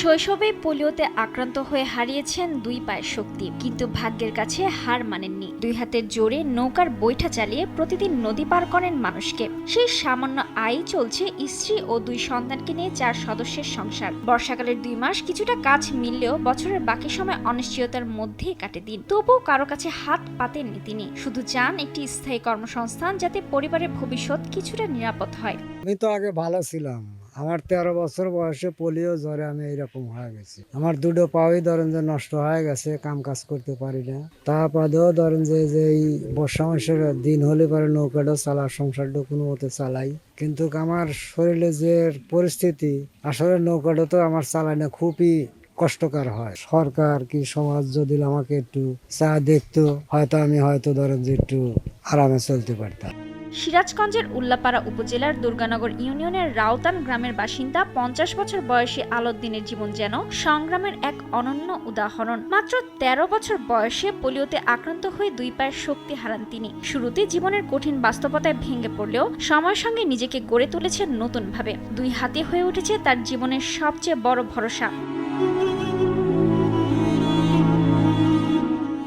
শৈশবে পোলিওতে আক্রান্ত হয়ে হারিয়েছেন দুই পায়ের শক্তি, কিন্তু ভাগ্যের কাছে হার মানেননি। দুই হাতের জোরে নৌকার বৈঠা চালিয়ে প্রতিদিন নদী পার করেন মানুষকে। সেই সামান্য আয় চলছে স্ত্রী ও দুই সন্তানকে নিয়ে 4 সদস্যের সংসার। বর্ষাকালের 2 মাস কিছুটা কাজ মিললেও বছরের বাকি সময় অনিশ্চয়তার মধ্যেই কাটে দিন। তবুও কারো কাছে হাত পাতেননি তিনি, শুধু চান একটি স্থায়ী কর্মসংস্থান, যাতে পরিবারের ভবিষ্যৎ কিছুটা নিরাপদ হয়। আমি তো আগে ভালো ছিলাম। আমার 13 বছর বয়সে পোলিও জ্বরে আমি এইরকম হয়ে গেছি। আমার দুটো পাওই ধরেন যে নষ্ট হয়ে গেছে, কাম কাজ করতে পারি না। তারপরেও ধরেন যে এই বর্ষা মাসের দিন হলে পরে নৌকাটা চালা, সংসারটা কোনো মতে চালাই। কিন্তু আমার শরীরে যে পরিস্থিতি, আসলে নৌকাটা তো আমার চালাই না, খুবই কষ্টকর হয়। সরকার কি সমাজ যদি আমাকে একটু চা দেখতো, হয়তো ধরেন যে একটু আরামে চলতে পারতাম। সিরাজগঞ্জের উল্লাপাড়া উপজেলার দুর্গানগর ইউনিয়নের রাউতান গ্রামের বাসিন্দা 50 বছর বয়সী আলাউদ্দিনের জীবন যেন সংগ্রামের এক অনন্য উদাহরণ। মাত্র 13 বছর বয়সে পোলিওতে আক্রান্ত হয়ে দুই পায়ের শক্তি হারান তিনি। শুরুতে জীবনের কঠিন বাস্তবতায় ভেঙে পড়লেও সময়ের সঙ্গে নিজেকে গড়ে তুলেছেন নতুনভাবে। দুই হাতে হয়ে উঠেছে তার জীবনের সবচেয়ে বড় ভরসা।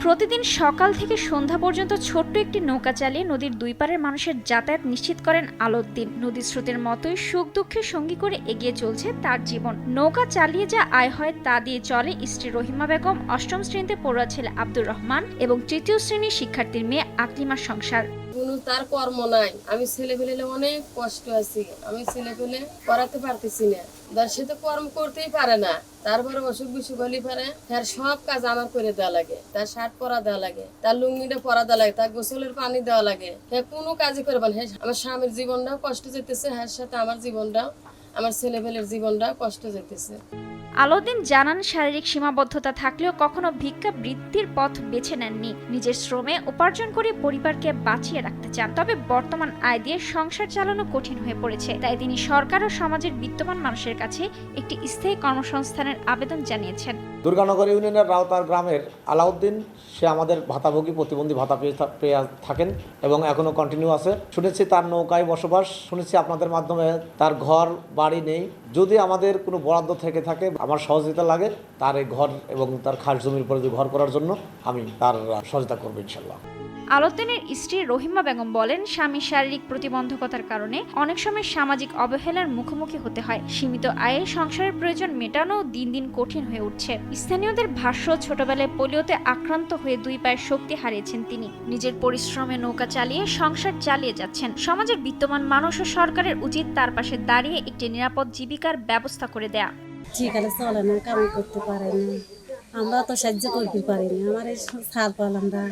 প্রতিদিন সকাল থেকে সন্ধ্যা পর্যন্ত ছোট্ট একটি নৌকা চালিয়ে নদীর দুই পারের মানুষের যাতায়াত নিশ্চিত করেন আলাউদ্দিন। নদীর স্রোতের মতোই সুখ দুঃখের সঙ্গী করে এগিয়ে চলছে তার জীবন। নৌকা চালিয়ে যা আয় হয় তা দিয়ে চলে স্ত্রী রহিমা বেগম, 8ম শ্রেণীতে পড়ুয়া ছেলে আব্দুর রহমান এবং 3য় শ্রেণীর শিক্ষার্থীর মেয়ে আকলিমার সংসার। কোনো তার কর্ম নাই। আমি ছেলে পেলে অনেক কষ্ট আছি, আমি ছেলে পেলে পড়াতে পারতেছি না। সে তো কর্ম করতেই পারে না, তারপরে অসুখ বিসুখ হলে পারে তার সব কাজ আমার করে দেওয়া লাগে। তার শার্ট পরা দেওয়া লাগে, তার লুঙ্গিটা পরা দেওয়া লাগে, তার গোসলের পানি দেওয়া লাগে। হ্যাঁ, কোনো কাজই করবে না। হ্যাঁ, আমার স্বামীর জীবনটাও কষ্ট যেতেছে, হ্যাঁ সাথে আমার জীবনটাও, আমার ছেলে পেলের জীবনটাও কষ্ট যেতেছে। আলাউদ্দিন জানান, শারীরিক সীমাবদ্ধতা থাকলেও কখনো ভিক্ষা বৃত্তির পথ বেছে নেননি। নিজের শ্রমে উপার্জন করে পরিবারকে বাঁচিয়ে রাখতে চান। তবে বর্তমান আয় দিয়ে সংসার চালানো কঠিন হয়ে পড়েছে। তাই তিনি সরকার ও সমাজের বিত্তমান মানুষের কাছে একটি স্থায়ী কর্মসংস্থানের আবেদন জানিয়েছেন। দুর্গানগর ইউনিয়নের রাউতার গ্রামের আলাউদ্দিন, সে আমাদের ভাতাভোগী, প্রতিবন্ধী ভাতা পেয়ে থাকেন এবং এখনো কন্টিনিউ আছে। শুনেছি তার নৌকায় বসবাস, শুনেছি আপনাদের মাধ্যমে তার ঘর বাড়ি নেই। যদি আমাদের কোনো বরাদ্দ থেকে থাকে, আমার সহযোগিতা লাগে তার এই ঘর এবং তার খাস জমির উপরে ঘর করার জন্য, আমি তার সহযোগিতা করবো ইনশাল্লাহ। আলাউদ্দিনের স্ত্রী রহিমা বেগম বলেন, স্বামীর শারীরিক প্রতিবন্ধকতার কারণে অনেক সময় সামাজিক অবহেলার মুখোমুখি হতে হয়। সীমিত আয়ে সংসারের প্রয়োজন মেটানো দিন দিন কঠিন হয়ে উঠছে। স্থানীয়দের ভাষ্য, ছোটবেলায় পোলিওতে আক্রান্ত হয়ে দুই পায়ের শক্তি হারিয়েছেন তিনি। নিজের পরিশ্রমে নৌকা চালিয়ে সংসার চালিয়ে যাচ্ছেন। সমাজের বিত্তমান মানুষ ও সরকারের উচিত তার পাশে দাঁড়িয়ে একটি নিরাপদ জীবিকার ব্যবস্থা করে দেয়া। ঠিকালে চলে না, কামাই করতে পারে না, আমরা তো সাহায্য করতে পারিনি। আমার এই ছাল পাল আমরা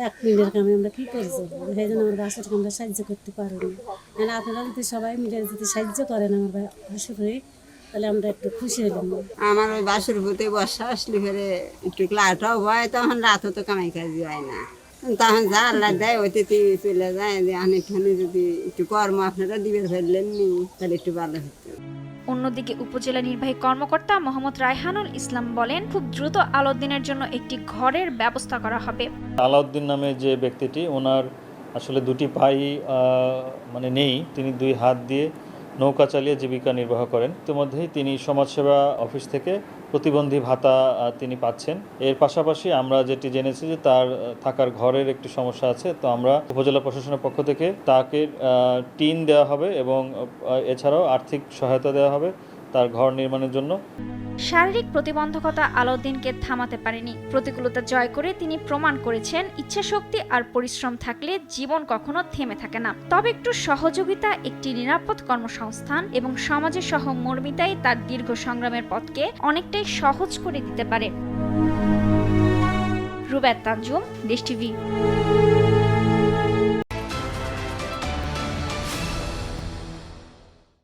1 মিনিটের কামে আমরা কি করে যাবো? সেই জন্য আমার বাসাকে আমরা সাহায্য করতে পারিনি। মানে আপনারা যদি সবাই মিলে যদি সাহায্য করেন আমার বাসুর হয়ে, তাহলে আমরা একটু খুশি হলাম। আমার ওই বাসুর হতে বর্ষা আসলে ফেরে একটু ক্লাটাও হয়, তখন রাতও তো কামাই কাজ হয় না, তখন যা আল্লাহ দেয় ওইতে চলে যায়। অনেকখানে যদি একটু কর্ম আপনারা দিবে ফেললেন নি, তাহলে একটু ভালো হতো। অন্যদিকে উপজেলা নির্বাহী কর্মকর্তা মোহাম্মদ রায়হানুল ইসলাম বলেন, খুব দ্রুত আলাউদ্দিনের জন্য একটি ঘরের ব্যবস্থা করা হবে। আলাউদ্দিন নামে যে ব্যক্তিটি, ওনার আসলে দুটি পাই মানে নেই। তিনি 2 হাত দিয়ে নৌকা চালিয়ে জীবিকা নির্বাহ করেন। ইতিমধ্যেই তিনি সমাজসেবা অফিস থেকে প্রতিবন্ধী ভাতা তিনি পাচ্ছেন। এর পাশাপাশি আমরা যেটি জেনেছি যে তার থাকার ঘরের একটি সমস্যা আছে। তো আমরা উপজেলা প্রশাসনের পক্ষ থেকে তাকে টিন দেওয়া হবে এবং এছাড়াও আর্থিক সহায়তা দেওয়া হবে তার ঘর নির্মাণের জন্য। শারীরিক প্রতিবন্ধকতা আলাউদ্দিনকে থামাতে পারেনি। প্রতিকূলতা জয় করে তিনি প্রমাণ করেছেন, ইচ্ছাশক্তি আর পরিশ্রম থাকলে জীবন কখনো থেমে থাকে না। তবে একটু সহযোগিতা, একটি নিরাপদ কর্মসংস্থান এবং সমাজের সহমর্মিতাই তার দীর্ঘ সংগ্রামের পথকে অনেকটাই সহজ করে দিতে পারে। রুবায়েত তানজুম, দেশ টিভি।